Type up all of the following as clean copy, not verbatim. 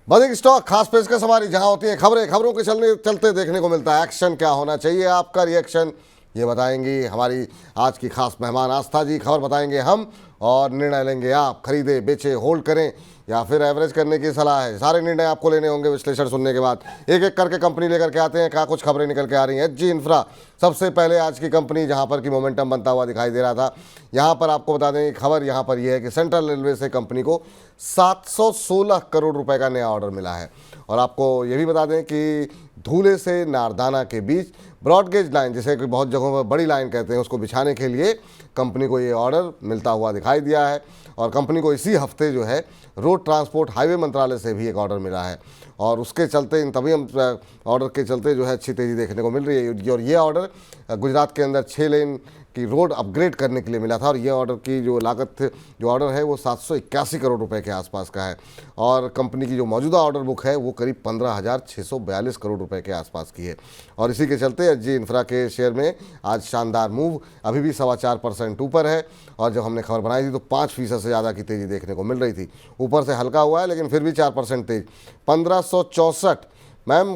बदिंग stock खास पेशकश हमारी जहां होती है खबरें, खबरों के चलने चलते देखने को मिलता है एक्शन। क्या होना चाहिए आपका रिएक्शन, ये बताएंगी हमारी आज की खास मेहमान आस्था जी। खबर बताएंगे हम और निर्णय लेंगे आप। खरीदे, बेचे, होल्ड करें या फिर एवरेज करने की सलाह है। सारे निर्णय आपको लेने होंगे विश्लेषण सुनने के बाद। एक एक करके कंपनी लेकर के आते हैं, क्या कुछ खबरें निकल के आ रही हैं। एचजी इंफ्रा सबसे पहले आज की कंपनी जहां पर की मोमेंटम बनता हुआ दिखाई दे रहा था। यहां पर आपको बता दें खबर यहां पर यह है कि सेंट्रल रेलवे से कंपनी को 716 करोड़ रुपए का नया ऑर्डर मिला है। और आपको ये भी बता दें कि धूले से नारदाना के बीच ब्रॉडगेज लाइन, जिसे कि बहुत जगहों पर बड़ी लाइन कहते हैं, उसको बिछाने के लिए कंपनी को ये ऑर्डर मिलता हुआ दिखाई दिया है। और कंपनी को इसी हफ्ते जो है रोड ट्रांसपोर्ट हाईवे मंत्रालय से भी एक ऑर्डर मिला है। और उसके चलते इन तभी हम ऑर्डर के चलते जो है अच्छी तेज़ी देखने को मिल रही है। और ये ऑर्डर गुजरात के अंदर 6 लेन की रोड अपग्रेड करने के लिए मिला था। और ये ऑर्डर की जो लागत, जो ऑर्डर है वो 781 करोड़ रुपए के आसपास का है। और कंपनी की जो मौजूदा ऑर्डर बुक है वो करीब 15,642 करोड़ रुपए के आसपास की है। और इसी के चलते एचजी इंफ्रा के शेयर में आज शानदार मूव, अभी भी 4.25% ऊपर है। और जब हमने खबर बनाई थी तो 5% से ज़्यादा की तेज़ी देखने को मिल रही थी। ऊपर से हल्का हुआ है लेकिन फिर भी 4% तेज, 1564। मैम,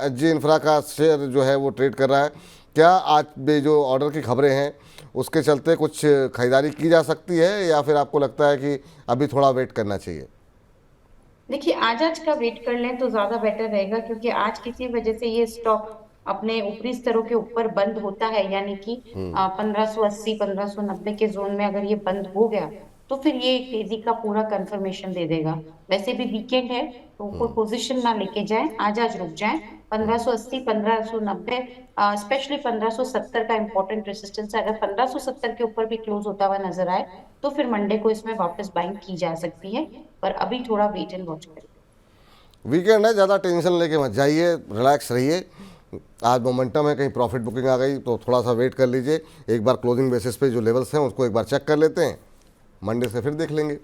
एचजी इंफ्रा का शेयर जो है वो ट्रेड कर रहा है। क्या आज भी जो ऑर्डर की खबरें हैं उसके चलते कुछ खरीदारी की जा सकती है या फिर आपको लगता है कि अभी थोड़ा वेट करना चाहिए? देखिए, आज का वेट कर लें तो ज्यादा बेटर रहेगा, क्योंकि आज किसी वजह से ये स्टॉक अपने ऊपरी स्तरों के ऊपर बंद होता है, यानी कि 1580 1590 के जोन में अगर ये बंद हो गया तो फिर ये एक तेजी का पूरा कंफर्मेशन दे देगा। वैसे भी वीकेंड है तो कोई पोजीशन ना लेके जाए, आज रुक जाए। 1580 1590, स्पेशली 1570 का इंपॉर्टेंट रेसिस्टेंस है। अगर 1570 के ऊपर भी क्लोज होता हुआ नजर आए तो फिर मंडे को इसमें वापस बाइंग की जा सकती है, पर अभी थोड़ा वेट एंड वॉच करें। वीकेंड है, ज़्यादा टेंशन लेके मत जाइए, रिलैक्स रहिए। आज मोमेंटम है, कहीं प्रॉफिट बुकिंग आ गई तो थोड़ा सा वेट कर लीजिए। एक बार क्लोजिंग बेसिस पे जो लेवल्स हैं उसको एक बार चेक कर लेते हैं, मंडे से फिर देख लेंगे।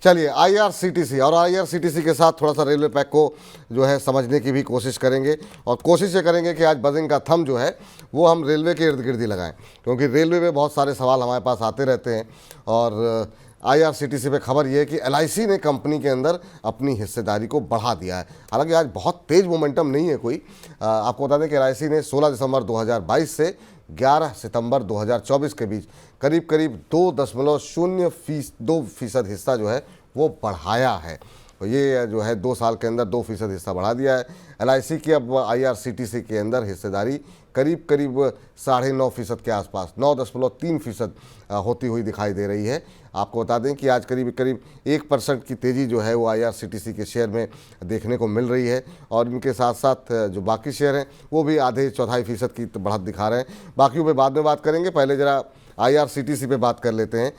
चलिए, आईआरसीटीसी, और आईआरसीटीसी के साथ थोड़ा सा रेलवे पैक को जो है समझने की भी कोशिश करेंगे। और कोशिश ये करेंगे कि आज बजिंग का थंब जो है वो हम रेलवे के इर्द गिर्द ही लगाएं, क्योंकि रेलवे में बहुत सारे सवाल हमारे पास आते रहते हैं। और आईआरसीटीसी पे खबर ये है कि एलआईसी ने कंपनी के अंदर अपनी हिस्सेदारी को बढ़ा दिया है। हालांकि आज बहुत तेज मोमेंटम नहीं है कोई। आपको बता दें कि एलआईसी ने 16 दिसंबर 2022 से 11 सितंबर 2024 के बीच करीब करीब 2.02% हिस्सा जो है वो बढ़ाया है। तो ये जो है 2 साल के अंदर 2% हिस्सा बढ़ा दिया है। एलआईसी की अब आईआरसीटीसी के अंदर हिस्सेदारी करीब करीब 9.5% के आसपास, 9.3% होती हुई दिखाई दे रही है। आपको बता दें कि आज करीब करीब 1% की तेज़ी जो है वो आईआरसीटीसी के शेयर में देखने को मिल रही है। और इनके साथ साथ जो बाकी शेयर हैं वो भी आधे चौथाई फीसद की बढ़त दिखा रहे हैं। बाकियों पे बाद में बात करेंगे, पहले ज़रा आईआरसीटीसी पे बात कर लेते हैं।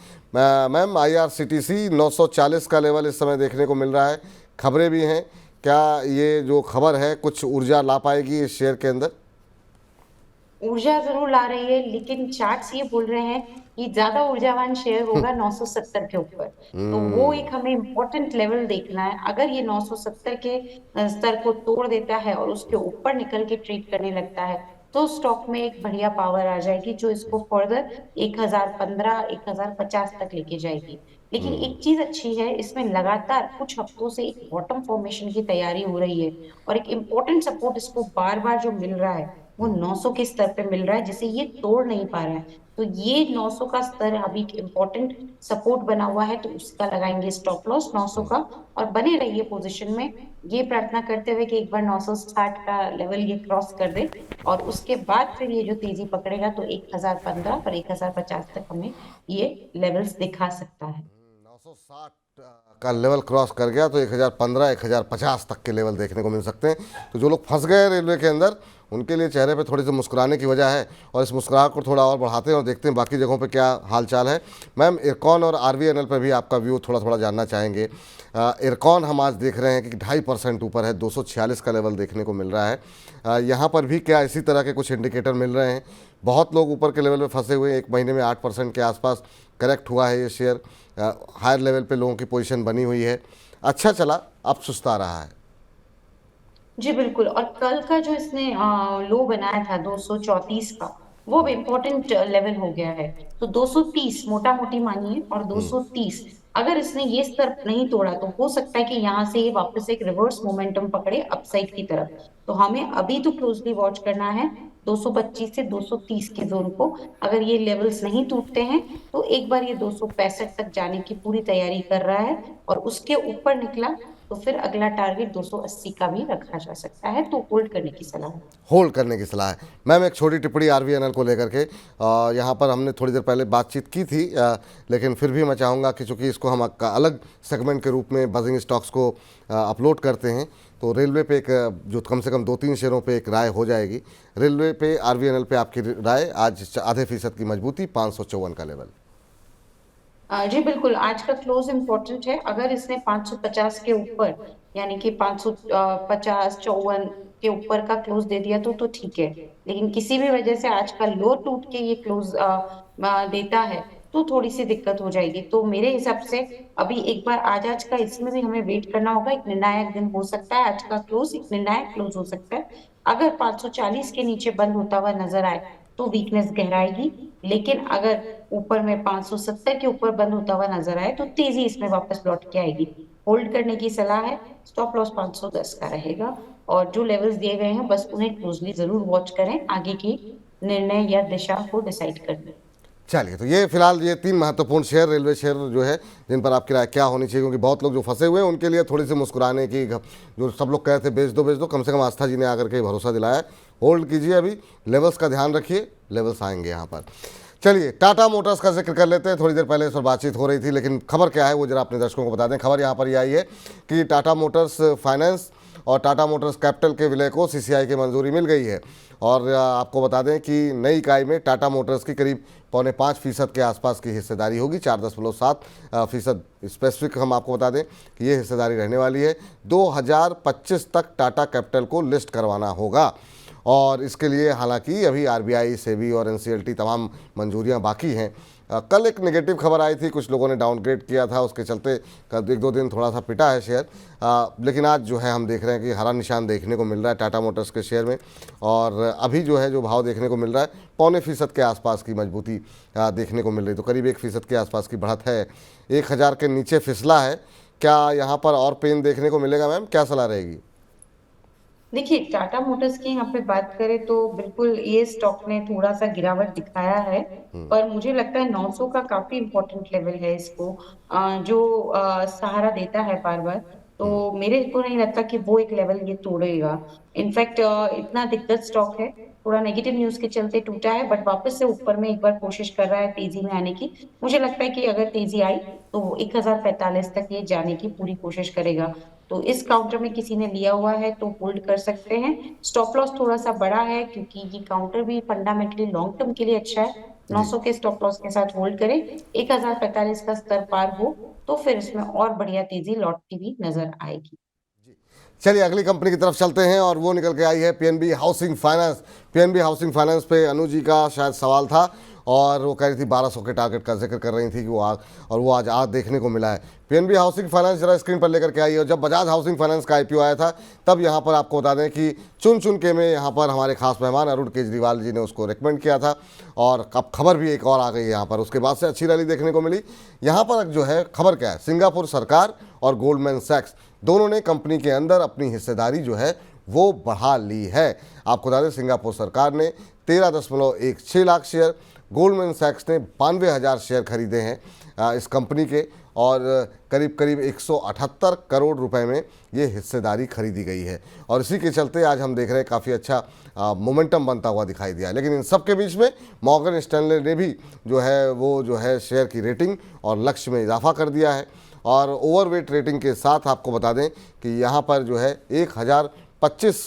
मैम, आईआरसीटीसी 940 का लेवल इस समय देखने को मिल रहा है, खबरें भी हैं। क्या ये जो खबर है कुछ ऊर्जा ला पाएगी इस शेयर के अंदर? ऊर्जा जरूर ला रही है, लेकिन चार्ट्स ये बोल रहे हैं कि ज्यादा ऊर्जावान शेयर होगा 970 के ऊपर। तो वो एक हमें इम्पोर्टेंट लेवल देखना है। अगर ये 970 के स्तर को तोड़ देता है और उसके ऊपर निकल के ट्रेड करने लगता है तो स्टॉक में एक बढ़िया पावर आ जाएगी, जो इसको फर्दर 1015 1050 तक लेके जाएगी। लेकिन एक चीज अच्छी है, इसमें लगातार कुछ हफ्तों से एक बॉटम फॉर्मेशन की तैयारी हो रही है, और एक इम्पोर्टेंट सपोर्ट इसको बार बार जो मिल रहा है वो 900 के स्तर पे मिल रहा है, जिसे ये तोड़ नहीं पा रहा है। तो ये 900 का स्तर अभी एक इम्पोर्टेंट सपोर्ट बना हुआ है, तो उसका लगाएंगे स्टॉप लॉस 900 का, और बने रहिए पोजीशन में, ये प्रार्थना करते हुए कि एक बार 960 का लेवल ये क्रॉस कर दे, और उसके बाद फिर ये जो तेजी पकड़ेगा तो 1015 और 1050 तक हमें ये लेवल्स दिखा सकता है। 960 का लेवल क्रॉस कर गया तो 1015 1050 तक के लेवल देखने को मिल सकते हैं। तो जो लोग फंस गए रेलवे के अंदर उनके लिए चेहरे पे थोड़ी सी मुस्कुराने की वजह है, और इस मुस्कुराहट को थोड़ा और बढ़ाते हैं और देखते हैं बाकी जगहों पे क्या हाल चाल है। मैम, इरकॉन और आरवीएनएल पे भी आपका व्यू थोड़ा थोड़ा जानना चाहेंगे। इरकॉन हम आज देख रहे हैं कि 2.5% ऊपर है, 246 का लेवल देखने को मिल रहा है। यहाँ पर भी क्या इसी तरह के कुछ इंडिकेटर मिल रहे हैं? बहुत लोग ऊपर के लेवल में फंसे हुए हैं, एक महीने में 8% के आसपास करेक्ट हुआ है ये शेयर। हायर लेवल पे लोगों की पोजीशन बनी हुई है, अच्छा चला, अब सुस्ता रहा है। जी बिल्कुल। और कल का जो इसने लो बनाया था 234 का, वो अब इम्पोर्टेंट लेवल हो गया है। तो 230 मोटा मोटी मानिए, और 230 अगर इसने ये स्तर नहीं तोड़ा तो हो सकता है कि यहाँ से ये वापस एक रिवर्स मोमेंटम पकड़े अपसाइड की तरफ। तो हमें अभी तो क्लोजली वॉच करना है 225 से 230 के जोन को। अगर ये लेवल्स नहीं टूटते हैं तो एक बार ये 265 तक जाने की पूरी तैयारी कर रहा है, और उसके ऊपर निकला तो फिर अगला टारगेट 280 का भी रखा जा सकता है, तो होल्ड करने की सलाह है। होल्ड करने की सलाह है। मैम एक छोटी टिप्पणी आरवीएनएल को लेकर के, यहाँ पर हमने थोड़ी देर पहले बातचीत की थी, लेकिन फिर भी मैं चाहूँगा कि चूंकि इसको हम अलग सेगमेंट के रूप में बजिंग स्टॉक्स को अपलोड करते हैं, तो रेलवे पे एक जो कम से कम 2-3 शेयरों पे एक राय हो जाएगी। रेलवे पे आरवीएनएल पे आपकी राय, आज आधे फीसद की मजबूती, 554 का लेवल। जी बिल्कुल, आज का क्लोज इम्पोर्टेंट है। अगर इसने 550 के ऊपर, यानी कि 550 54 के ऊपर का क्लोज दे दिया तो ठीक है। लेकिन किसी भी वजह से आज का लो टूट के ये क्लोज देता है तो थोड़ी सी दिक्कत हो जाएगी। तो मेरे हिसाब से अभी एक बार आज का इसमें भी हमें वेट करना होगा। एक निर्णायक दिन हो सकता है आज का क्लोज, एक निर्णायक क्लोज हो सकता है। अगर 540 के नीचे बंद होता हुआ नजर आए तो वीकनेस गहराएगी, लेकिन अगर ऊपर में 570 के ऊपर बंद होता हुआ नजर आए तो तेजी इसमें वापस लौट के आएगी। होल्ड करने की सलाह है। स्टॉप लॉस 510 का रहेगा, और जो लेवल्स दिए गए हैं बस उन्हें क्लोजली जरूर वॉच करें आगे की निर्णय या दिशा को डिसाइड करने। चलिए, तो ये फिलहाल ये 3 महत्वपूर्ण शेयर, रेलवे शेयर जो है, जिन पर आपकी राय क्या होनी चाहिए, क्योंकि बहुत लोग जो फंसे हुए हैं उनके लिए थोड़ी सी मुस्कुराने की, जो सब लोग कह रहे थे बेच दो, कम से कम आस्था जी ने आकर के भरोसा दिलाया। होल्ड कीजिए, अभी लेवल्स का ध्यान रखिए, लेवल्स आएंगे यहाँ पर। चलिए, टाटा मोटर्स का जिक्र कर लेते हैं। थोड़ी देर पहले इस पर बातचीत हो रही थी, लेकिन खबर क्या है वो जरा अपने दर्शकों को बता दें। खबर यहाँ पर ये आई है कि टाटा मोटर्स फाइनेंस और टाटा मोटर्स कैपिटल के विलय को सीसीआई की मंजूरी मिल गई है। और आपको बता दें कि नई इकाई में टाटा मोटर्स की करीब 4.5% के आसपास की हिस्सेदारी होगी। 4.7% स्पेसिफिक हम आपको बता दें कि ये हिस्सेदारी रहने वाली है। 2025 तक टाटा कैपिटल को लिस्ट करवाना होगा, और इसके लिए हालांकि अभी आरबीआई, सेबी और एनसीएलटी तमाम मंजूरियां बाकी हैं। कल एक नेगेटिव खबर आई थी, कुछ लोगों ने डाउनग्रेड किया था, उसके चलते कल 1-2 दिन थोड़ा सा पिटा है शेयर, लेकिन आज जो है हम देख रहे हैं कि हरा निशान देखने को मिल रहा है टाटा मोटर्स के शेयर में। और अभी जो है जो भाव देखने को मिल रहा है, 0.25% के आसपास की मजबूती देखने को मिल रही, तो करीब 1% के आसपास की बढ़त है। 1000 के नीचे फिसला है। क्या यहाँ पर और पेन देखने को मिलेगा मैम, क्या सलाह रहेगी? देखिए, टाटा मोटर्स की यहाँ पे बात करें तो बिल्कुल ये स्टॉक ने थोड़ा सा गिरावट दिखाया है, पर मुझे लगता है 900 का काफी इंपॉर्टेंट लेवल है इसको, जो सहारा देता है बार बार। तो मेरे को नहीं लगता कि वो एक लेवल ये तोड़ेगा। इनफैक्ट इतना दिग्गज स्टॉक है, थोड़ा नेगेटिव न्यूज के चलते टूटा है, बट वापस से ऊपर में एक बार कोशिश कर रहा है तेजी में आने की। मुझे लगता है कि अगर तेजी आई तो वो 1045 तक ये जाने की पूरी कोशिश करेगा। तो इस काउंटर में किसी ने लिया हुआ है तो होल्ड कर सकते हैं। स्टॉप लॉस थोड़ा सा बड़ा है क्योंकि ये काउंटर भी फंडामेंटली लॉन्ग टर्म के लिए अच्छा है। जी 900 के स्टॉप लॉस के साथ होल्ड करें। 1045 का स्तर पार हो तो फिर इसमें और बढ़िया तेजी लौटती हुई नजर आएगी। चलिए, अगली कंपनी की तरफ चलते हैं, और वो निकल के आई है PNB housing finance. PNB housing finance पे अनु जी का शायद सवाल था, और वो कह रही थी 1200 के टारगेट का जिक्र कर रही थी कि वो आज देखने को मिला है। पीएनबी हाउसिंग फाइनेंस जरा स्क्रीन पर लेकर के आई है। और जब बजाज हाउसिंग फाइनेंस का आईपीओ आया था, तब यहाँ पर आपको बता दें कि चुन के में यहाँ पर हमारे खास मेहमान अरुण केजरीवाल जी ने उसको रिकमेंड किया था, और अब खबर भी एक और आ गई है यहाँ पर। उसके बाद से अच्छी रैली देखने को मिली। यहाँ पर जो है खबर क्या है, सिंगापुर सरकार और गोल्डमैन सैक्स दोनों ने कंपनी के अंदर अपनी हिस्सेदारी जो है वो बढ़ा ली है। आपको बता दें, सिंगापुर सरकार ने 13.16 लाख शेयर, गोल्डमैन सैक्स ने 92,000 शेयर खरीदे हैं इस कंपनी के, और करीब 178 करोड़ रुपए में ये हिस्सेदारी खरीदी गई है। और इसी के चलते आज हम देख रहे हैं काफ़ी अच्छा मोमेंटम बनता हुआ दिखाई दिया। लेकिन इन सब के बीच में मॉर्गन स्टैनले ने भी जो है शेयर की रेटिंग और लक्ष्य में इजाफा कर दिया है। और ओवरवेट रेटिंग के साथ आपको बता दें कि यहाँ पर जो है 1025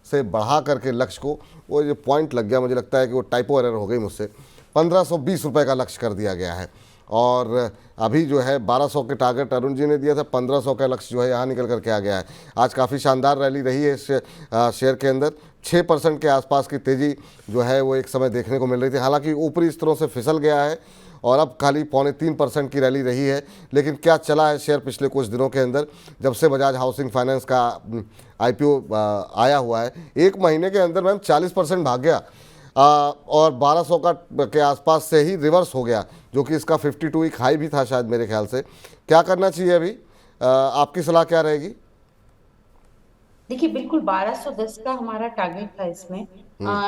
से बढ़ा करके लक्ष्य को, वो जो पॉइंट लग गया, मुझे लगता है कि वो टाइपो एरर हो गई मुझसे, 1520 रुपये का लक्ष्य कर दिया गया है। और अभी जो है 1200 के टारगेट अरुण जी ने दिया था, 1500 का लक्ष्य जो है यहाँ निकल करके आ गया है। आज काफ़ी शानदार रैली रही है इस शेयर के अंदर। 6% के आसपास की तेज़ी जो है वो एक समय देखने को मिल रही थी, हालांकि ऊपरी स्तरों से फिसल गया है, और अब खाली 0.3% की रैली रही है। लेकिन क्या चला है शेयर पिछले कुछ दिनों के अंदर, जब से बजाज हाउसिंग फाइनेंस का आईपीओ आया हुआ है, 1 महीने के अंदर मैम 40% भाग गया। और 1200 का के आसपास से ही रिवर्स हो गया, जो कि इसका 52 वीक हाई भी था शायद मेरे ख्याल से। क्या करना चाहिए अभी, आपकी सलाह क्या रहेगी? देखिए बिल्कुल 1210 का हमारा टारगेट था इसमें,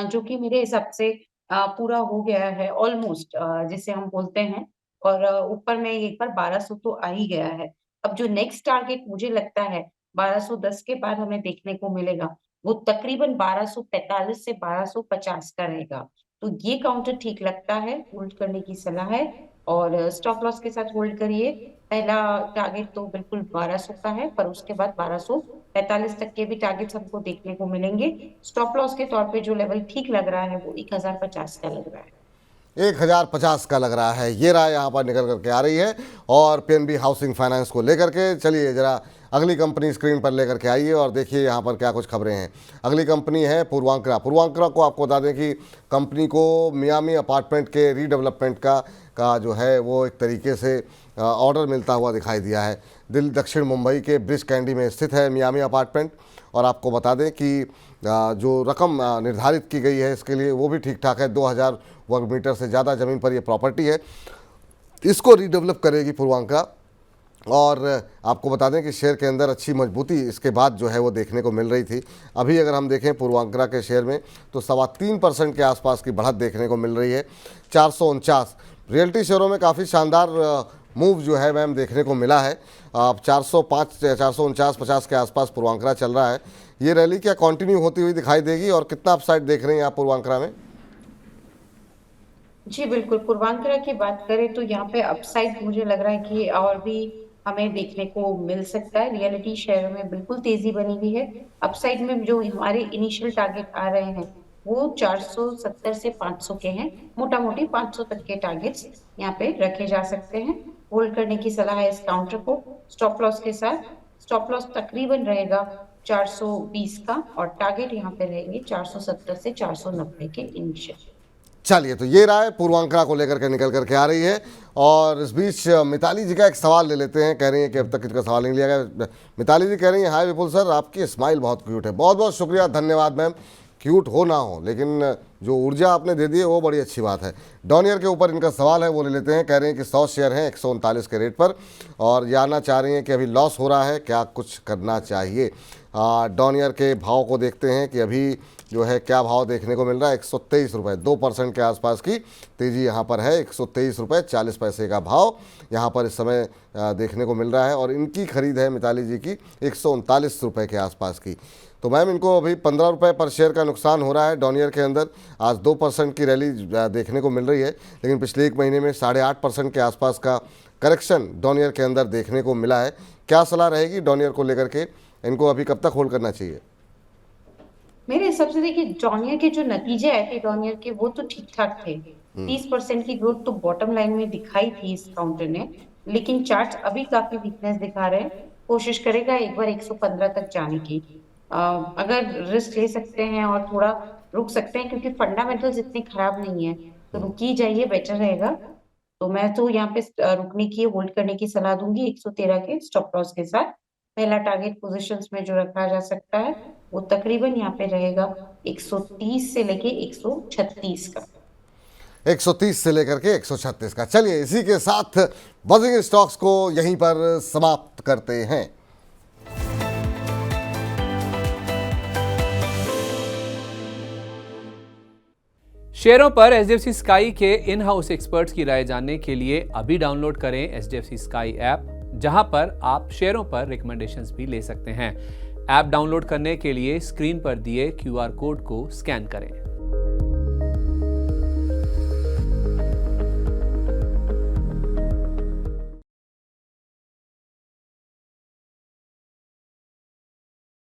जो कि मेरे हिसाब से पूरा हो गया है ऑलमोस्ट, जिसे हम बोलते हैं। और ऊपर में एक बार 1200 तो आ ही गया है। अब जो नेक्स्ट टारगेट मुझे लगता है 1210 के बाद हमें देखने को मिलेगा, वो तकरीबन 1245 से 1250 का रहेगा। तो ये काउंटर ठीक लगता है, होल्ड करने की सलाह है। और स्टॉप लॉस के साथ होल्ड करिए। पहला टारगेट तो बिल्कुल 1200 का है, पर उसके बाद 1245 तक के भी टारगेट्स हमको देखने को मिलेंगे। स्टॉप लॉस के तौर पे जो लेवल ठीक लग रहा है वो 1050 का लग रहा है। 1050 का लग रहा है, ये राय यहाँ पर निकल करके आ रही है। और पीएनबी हाउसिंग फाइनेंस को लेकर के चलिए जरा अगली कंपनी स्क्रीन पर लेकर के आइए और देखिए यहाँ पर क्या कुछ खबरें हैं। अगली कंपनी है पूर्वांकरा। पूर्वांकरा को आपको बता दें कि कंपनी को मियामी अपार्टमेंट के रीडेवलपमेंट का जो है वो एक तरीके से ऑर्डर मिलता हुआ दिखाई दिया है। दिल्ली दक्षिण मुंबई के ब्रिज कैंडी में स्थित है मियामी अपार्टमेंट। और आपको बता दें कि जो रकम निर्धारित की गई है इसके लिए वो भी ठीक ठाक है। 2000 वर्ग मीटर से ज़्यादा ज़मीन पर यह प्रॉपर्टी है, इसको रीडेवलप करेगी पूर्वांकरा। और आपको बता दें कि शेयर के अंदर अच्छी मजबूती इसके बाद जो है वो देखने को मिल रही थी। अभी अगर हम देखें पूर्वांकरा के शेयर में तो 3.25% के आसपास की बढ़त देखने को मिल रही है। 449 रियल्टी शेयरों में काफ़ी शानदार मूव जो है मैम देखने को मिला है। अब 449-50 के आसपास पूर्वांकरा चल रहा है। ये रैली क्या कंटिन्यू होती हुई दिखाई देगी और कितना अपसाइड देख रहे हैं आप पूर्वांकरा में? जी बिल्कुल, पूर्वांकरा की बात करें तो यहाँ पे अपसाइड मुझे लग रहा है कि और भी हमें देखने को मिल सकता है। रियलिटी शेयर में बिल्कुल तेजी बनी हुई है। अपसाइड में जो हमारे इनिशियल टारगेट आ रहे हैं वो 470 से 500 के हैं। मोटा मोटी 500 तक के टारगेट्स यहाँ पे रखे जा सकते हैं। होल्ड करने की सलाह है इस काउंटर को स्टॉप लॉस के साथ। स्टॉप लॉस तकरीबन रहेगा 420 का और टारगेट यहाँ पे रहेंगे 470 से 490 के इनिशियल। चलिए, तो ये राय पूर्वांकरा को लेकर के निकल करके आ रही है। और इस बीच मिताली जी का एक सवाल ले लेते हैं। कह रही हैं कि अब तक इसका सवाल नहीं लिया गया। मिताली जी कह रही हैं, हाय विपुल सर, आपकी स्माइल बहुत क्यूट है। बहुत बहुत शुक्रिया, धन्यवाद मैम। क्यूट हो ना हो, लेकिन जो ऊर्जा आपने दे दी है वो बड़ी अच्छी बात है। डॉनियर के ऊपर इनका सवाल है, वो ले लेते हैं। कह रहे हैं कि 100 शेयर हैं 139 के रेट पर और जानना चाह रही हैं कि अभी लॉस हो रहा है, क्या कुछ करना चाहिए। डॉनियर के भाव को देखते हैं कि अभी जो है क्या भाव देखने को मिल रहा है। 123 रुपये, 2% के आसपास की तेज़ी यहाँ पर है। 123 रुपये 40 पैसे का भाव यहाँ पर इस समय देखने को मिल रहा है। और इनकी खरीद है मिताली जी की 139 रुपये के आसपास की। तो मैम इनको अभी 15 रुपये पर शेयर का नुकसान हो रहा है डॉनियर के अंदर। आज 2% की रैली देखने को मिल रही है, लेकिन पिछले एक महीने में 8.5% के आसपास का करेक्शन डॉनियर के अंदर देखने को मिला है। क्या सलाह रहेगी डॉनियर को लेकर के, इनको अभी कब तक होल्ड करना चाहिए? मेरे हिसाब से देखिए डॉनियर के जो नतीजे आए थे डॉनियर के वो तो ठीक ठाक थे। 30% की ग्रोथ तो बॉटम लाइन में दिखाई थी इस काउंटर ने, लेकिन चार्ट्स अभी काफी वीकनेस दिखा रहे हैं। कोशिश करेगा एक बार 115 तक जाने की। अगर रिस्क ले सकते हैं और थोड़ा रुक सकते हैं क्योंकि फंडामेंटल्स इतने खराब नहीं है, तो रुकी जाइए, बेटर रहेगा। तो मैं तो यहाँ पे रुकने की होल्ड करने की सलाह दूंगी 113 के स्टॉप लॉस के साथ। पहला टारगेट पोजीशंस में जो रखा जा सकता है वो तकरीबन यहाँ पे रहेगा 130 से लेके 136 का। 130 से लेकर के 136 का। चलिए, इसी के साथ बजिंग स्टॉक्स को यहीं पर समाप्त करते हैं। शेयरों पर एचडीएफसी स्काई के इन हाउस एक्सपर्ट्स की राय जानने के लिए अभी डाउनलोड करें एचडीएफसी स्काई ऐप, जहां पर आप शेयरों पर रिकमेंडेशंस भी ले सकते हैं। ऐप डाउनलोड करने के लिए स्क्रीन पर दिए क्यूआर कोड को स्कैन करें।